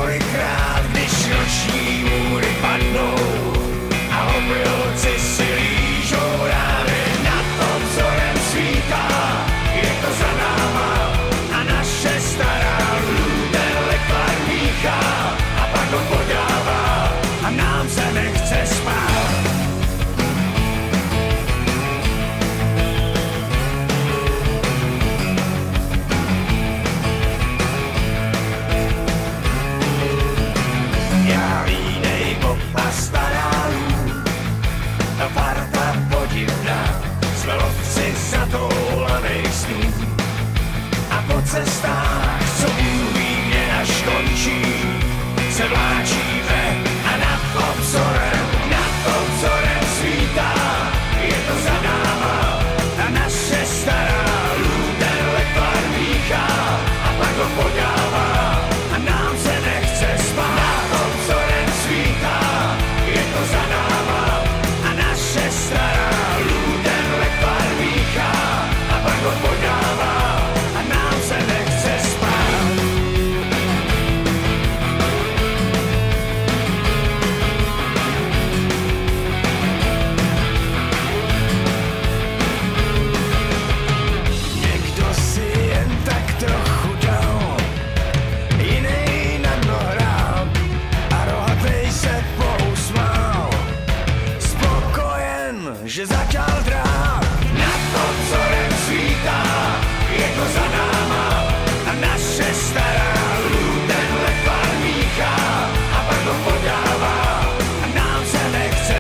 Kolikrát, když noční můry padnou a obilci si lížou rány, nad obzorem svítá, je to za náma a naše stará lůten lekvar míchá a pak ho podává a nám se nechce spát. Já línej Bob a stará lůd, ta parta podivná, jsme lovci zatoulaných snů. A po cestách, co Bůh ví, kde až končí, se vláčíme a nad obzorem svítá, je to za náma a naše stará lůten lekvar míchá a pak ho podává a nám se nechce spát. Nad obzorem svítá, je to za náma a naše stará lůten lekvar míchá a pak ho podává a nám se nechce spát. Někdo si jen tak trochu dal, jiný na dno hrál a rohatej se pousmál, spokojen, že začal drát. Nad obzorem svítá, je to za